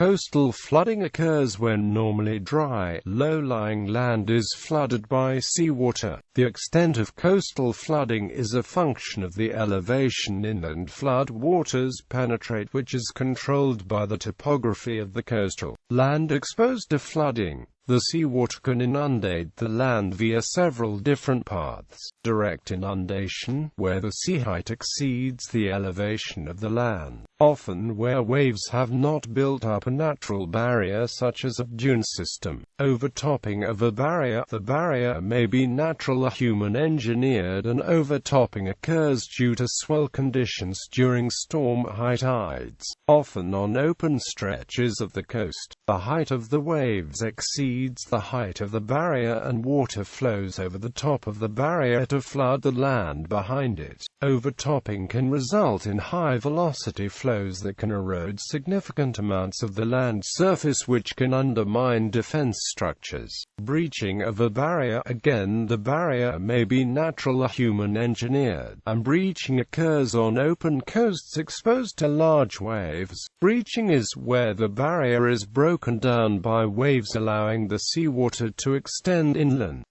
Coastal flooding occurs when normally dry, low-lying land is flooded by seawater. The extent of coastal flooding is a function of the elevation inland flood waters penetrate, which is controlled by the topography of the coastal land exposed to flooding. The seawater can inundate the land via several different paths. Direct inundation, where the sea height exceeds the elevation of the land, often where waves have not built up a natural barrier such as a dune system. Overtopping of a barrier. The barrier may be natural or human-engineered, and overtopping occurs due to swell conditions during storm high tides, often on open stretches of the coast. The height of the waves exceeds the height of the barrier, and water flows over the top of the barrier to flood the land behind it. Overtopping can result in high-velocity flows that can erode significant amounts of the land surface, which can undermine defense structures. Breaching of a barrier. Again, the barrier may be natural or human-engineered, and breaching occurs on open coasts exposed to large waves. Breaching is where the barrier is broken down by waves, allowing the seawater to extend inland.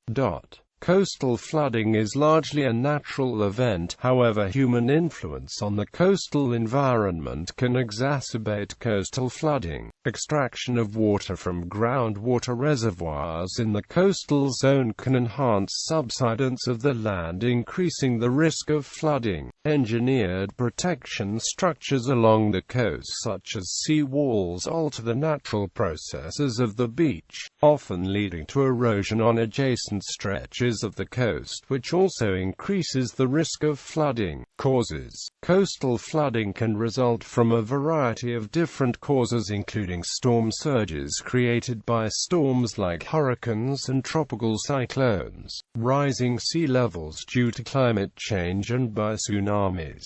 Coastal flooding is largely a natural event, however human influence on the coastal environment can exacerbate coastal flooding. Extraction of water from groundwater reservoirs in the coastal zone can enhance subsidence of the land, increasing the risk of flooding. Engineered protection structures along the coast, such as sea walls, alter the natural processes of the beach, often leading to erosion on adjacent stretches of the coast, which also increases the risk of flooding. Causes. Coastal flooding can result from a variety of different causes, including storm surges created by storms like hurricanes and tropical cyclones, rising sea levels due to climate change, and by tsunamis.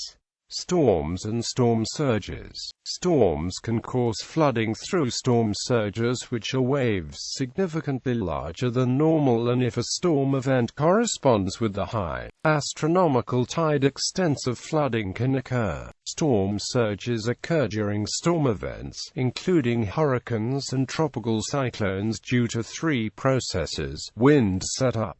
Storms and storm surges. Storms can cause flooding through storm surges, which are waves significantly larger than normal, and if a storm event corresponds with the high astronomical tide, extensive flooding can occur. Storm surges occur during storm events, including hurricanes and tropical cyclones, due to three processes: wind setup,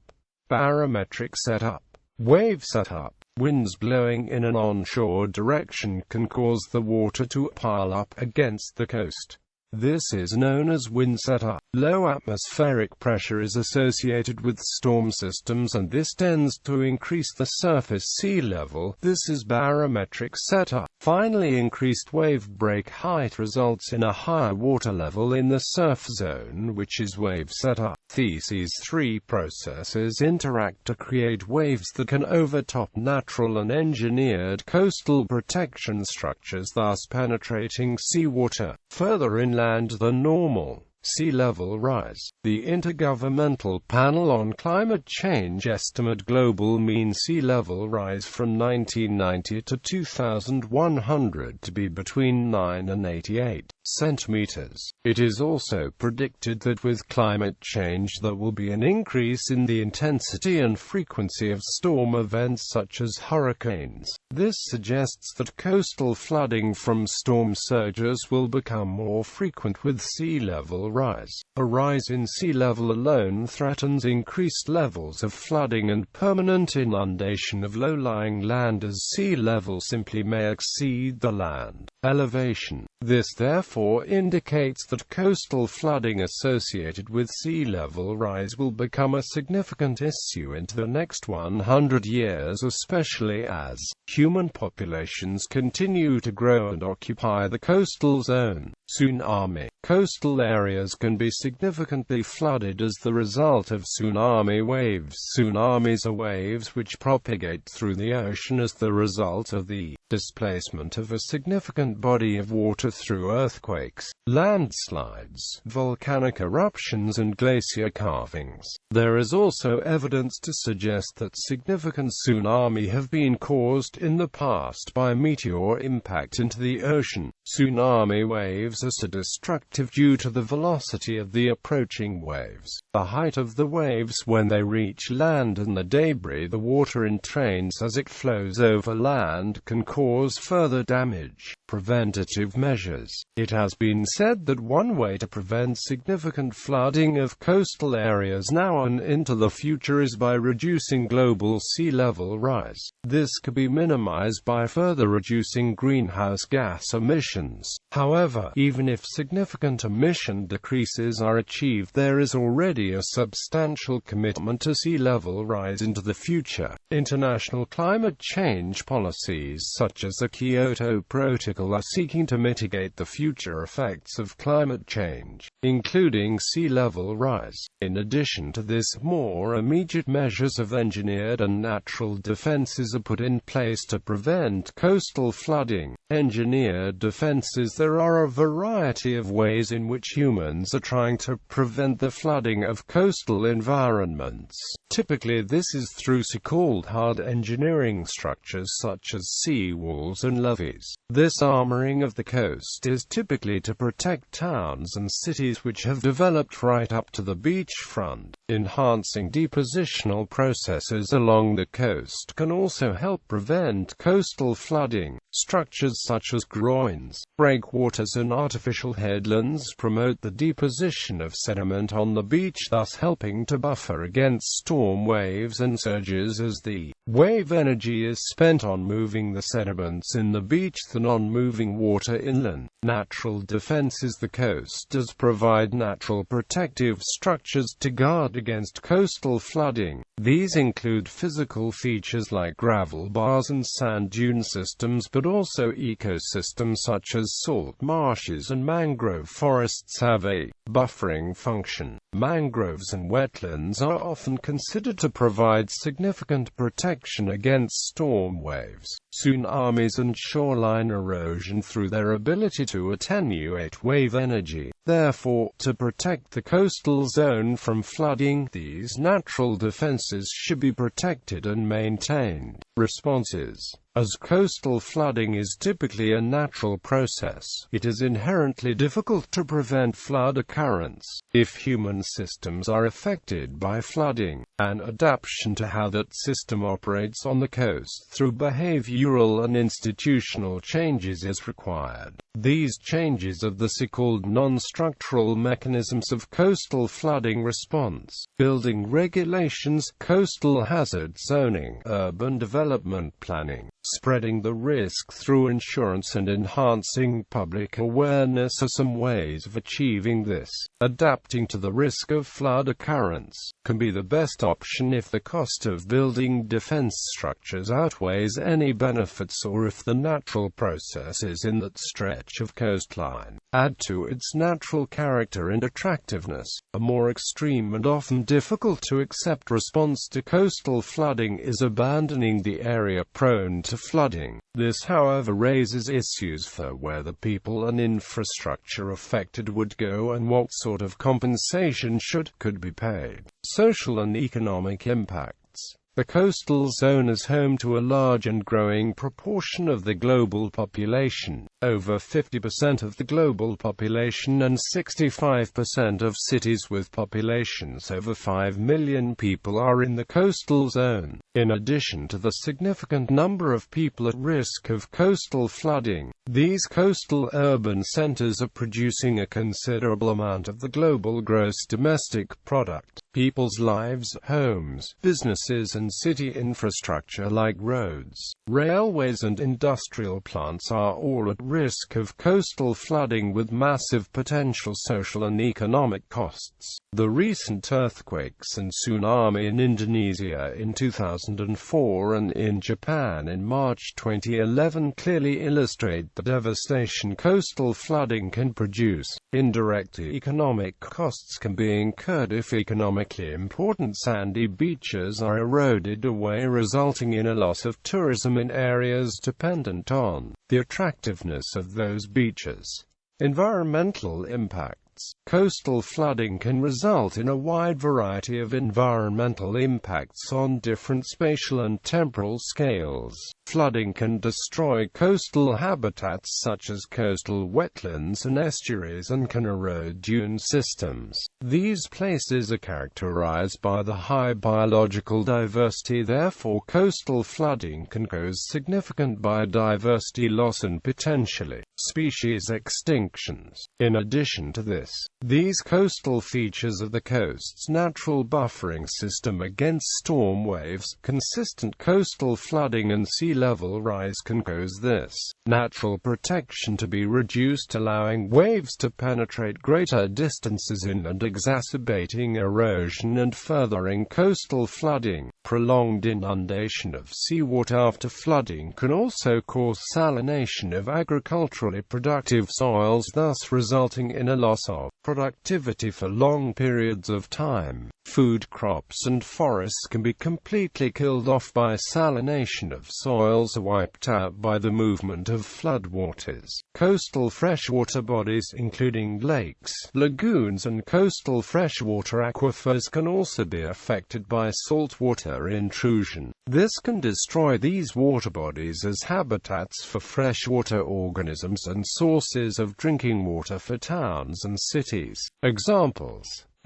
barometric setup, wave setup. Winds blowing in an onshore direction can cause the water to pile up against the coast. This is known as wind setup. Low atmospheric pressure is associated with storm systems, and this tends to increase the surface sea level. This is barometric setup. Finally, increased wave break height results in a higher water level in the surf zone, which is wave setup. These three processes interact to create waves that can overtop natural and engineered coastal protection structures, thus penetrating seawater further inland than normal. Sea level rise. The Intergovernmental Panel on Climate Change estimated global mean sea level rise from 1990 to 2100 to be between 9 and 88 centimeters. It is also predicted that with climate change there will be an increase in the intensity and frequency of storm events such as hurricanes. This suggests that coastal flooding from storm surges will become more frequent with sea level rise. A rise in sea level alone threatens increased levels of flooding and permanent inundation of low-lying land, as sea level simply may exceed the land elevation. This therefore indicates that coastal flooding associated with sea level rise will become a significant issue into the next 100 years, especially as human populations continue to grow and occupy the coastal zone. Tsunami. Coastal areas can be significantly flooded as the result of tsunami waves. Tsunamis are waves which propagate through the ocean as the result of the displacement of a significant body of water through earthquakes, landslides, volcanic eruptions, and glacier calvings. There is also evidence to suggest that significant tsunami have been caused in the past by meteor impact into the ocean. Tsunami waves are so destructive due to the velocity of the approaching waves, the height of the waves when they reach land, and the debris the water entrains as it flows over land can cause further damage. preventative measures. It has been said that one way to prevent significant flooding of coastal areas now and into the future is by reducing global sea level rise. This could be minimized by further reducing greenhouse gas emissions. However, even if significant emission decreases are achieved, there is already a substantial commitment to sea level rise into the future. International climate change policies such as the Kyoto Protocol are seeking to mitigate the future effects of climate change, including sea level rise. In addition to this, more immediate measures of engineered and natural defenses are put in place to prevent coastal flooding. Engineered defenses: there are a variety of ways in which humans are trying to prevent the flooding of coastal environments. Typically this is through so-called hard engineering structures such as sea walls and levees. This armoring of the coast is typically to protect towns and cities which have developed right up to the beachfront. Enhancing depositional processes along the coast can also help prevent coastal flooding. Structures such as groins, breakwaters and artificial headlands promote the deposition of sediment on the beach, thus helping to buffer against storm waves and surges, as the wave energy is spent on moving the sediments in the beach than on moving water inland. Natural defenses: the coast does provide natural protective structures to guard against coastal flooding. These include physical features like gravel bars and sand dune systems, but also ecosystems such as salt marshes and mangrove forests have a buffering function. Mangroves and wetlands are often considered to provide significant protection against storm waves, tsunamis and shoreline erosion through their ability to attenuate wave energy. Therefore, to protect the coastal zone from flooding, these natural defenses should be protected and maintained. Responses: as coastal flooding is typically a natural process, it is inherently difficult to prevent flood occurrence. If human systems are affected by flooding, an adaptation to how that system operates on the coast through behavioral and institutional changes is required. These changes are the so-called non-structural mechanisms of coastal flooding response: building regulations, coastal hazard zoning, urban development planning, spreading the risk through insurance, and enhancing public awareness are some ways of achieving this. Adapting to the risk of flood occurrence can be the best option if the cost of building defense structures outweighs any benefits, or if the natural processes in that stretch of coastline add to its natural character and attractiveness. A more extreme and often difficult to accept response to coastal flooding is abandoning the area prone to flooding. This, however, raises issues for where the people and infrastructure affected would go and what sort of compensation could be paid. Social and economic impacts: the coastal zone is home to a large and growing proportion of the global population. Over 50% of the global population and 65% of cities with populations over 5 million people are in the coastal zone. In addition to the significant number of people at risk of coastal flooding, these coastal urban centers are producing a considerable amount of the global gross domestic product. People's lives, homes, businesses and city infrastructure like roads, railways and industrial plants are all at risk of coastal flooding, with massive potential social and economic costs. The recent earthquakes and tsunami in Indonesia in 2004 and in Japan in March 2011 clearly illustrate the devastation coastal flooding can produce. Indirect economic costs can be incurred if economically important sandy beaches are eroded away, resulting in a loss of tourism in areas dependent on the attractiveness of those beaches. Environmental impacts: coastal flooding can result in a wide variety of environmental impacts on different spatial and temporal scales. Flooding can destroy coastal habitats such as coastal wetlands and estuaries, and can erode dune systems. These places are characterized by the high biological diversity, therefore coastal flooding can cause significant biodiversity loss and potentially species extinctions. In addition to this, these coastal features are the coast's natural buffering system against storm waves. Consistent coastal flooding and sea level rise can cause this natural protection to be reduced, allowing waves to penetrate greater distances inland, exacerbating erosion and furthering coastal flooding. Prolonged inundation of seawater after flooding can also cause salination of agriculturally productive soils, thus resulting in a loss of productivity for long periods of time. Food crops and forests can be completely killed off by salination of soils, or wiped out by the movement of floodwaters. Coastal freshwater bodies, including lakes, lagoons and coastal freshwater aquifers, can also be affected by saltwater intrusion. This can destroy these water bodies as habitats for freshwater organisms and sources of drinking water for towns and cities.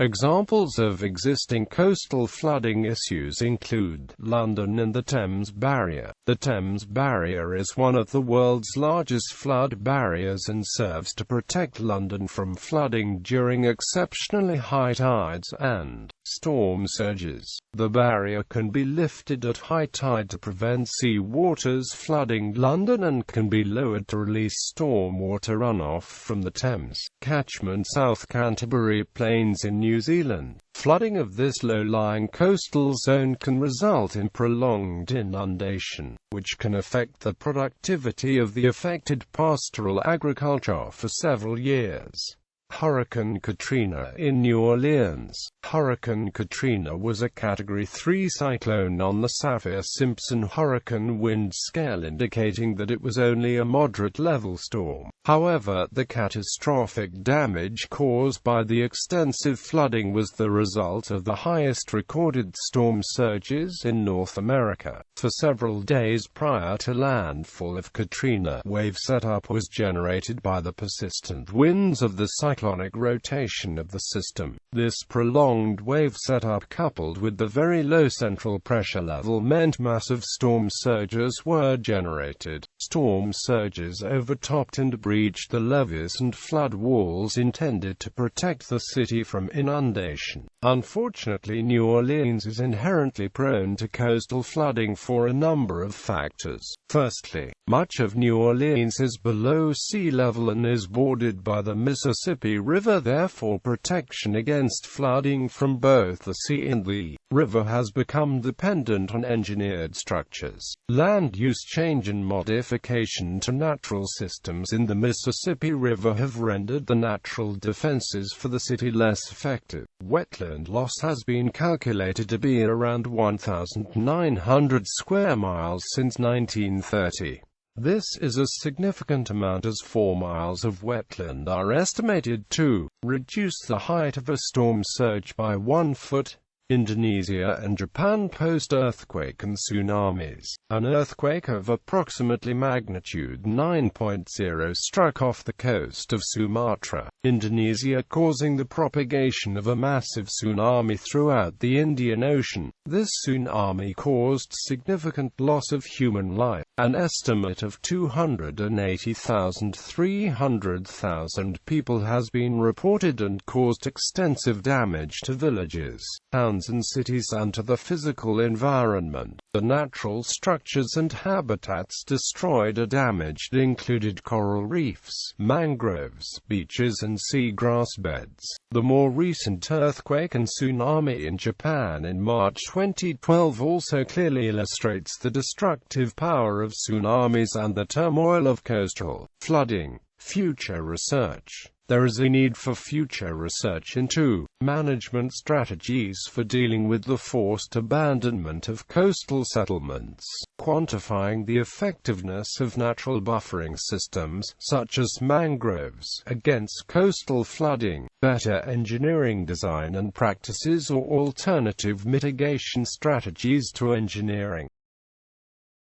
Examples of existing coastal flooding issues include London and the Thames Barrier. The Thames Barrier is one of the world's largest flood barriers and serves to protect London from flooding during exceptionally high tides and storm surges. The barrier can be lifted at high tide to prevent sea waters flooding London and can be lowered to release stormwater runoff from the Thames catchment South Canterbury Plains in New Zealand. Flooding of this low-lying coastal zone can result in prolonged inundation, which can affect the productivity of the affected pastoral agriculture for several years. Hurricane Katrina in New Orleans. Hurricane Katrina was a Category 3 cyclone on the Saffir-Simpson hurricane wind scale, indicating that it was only a moderate-level storm. However, the catastrophic damage caused by the extensive flooding was the result of the highest recorded storm surges in North America. For several days prior to landfall of Katrina, wave setup was generated by the persistent winds of the cyclonic rotation of the system. This prolonged wave setup, coupled with the very low central pressure level, meant massive storm surges were generated. Storm surges overtopped and breached the levees and flood walls intended to protect the city from inundation. Unfortunately, New Orleans is inherently prone to coastal flooding for a number of factors. Firstly, much of New Orleans is below sea level and is bordered by the Mississippi River, therefore protection against flooding from both the sea and the river has become dependent on engineered structures. Land use change and modification to natural systems in the Mississippi River have rendered the natural defenses for the city less effective. Wetland loss has been calculated to be around 1,900 square miles since 1930. This is a significant amount, as 4 miles of wetland are estimated to reduce the height of a storm surge by 1 foot. Indonesia and Japan post-earthquake and tsunamis. An earthquake of approximately magnitude 9.0 struck off the coast of Sumatra, Indonesia, causing the propagation of a massive tsunami throughout the Indian Ocean. This tsunami caused significant loss of human life. An estimate of 280,000–300,000 people has been reported and caused extensive damage to villages, towns and cities and to the physical environment. The natural structures and habitats destroyed or damaged included coral reefs, mangroves, beaches and seagrass beds. The more recent earthquake and tsunami in Japan in March 2012 also clearly illustrates the destructive power of tsunamis and the turmoil of coastal flooding. Future research. There is a need for future research into management strategies for dealing with the forced abandonment of coastal settlements, quantifying the effectiveness of natural buffering systems, such as mangroves, against coastal flooding, better engineering design and practices or alternative mitigation strategies to engineering.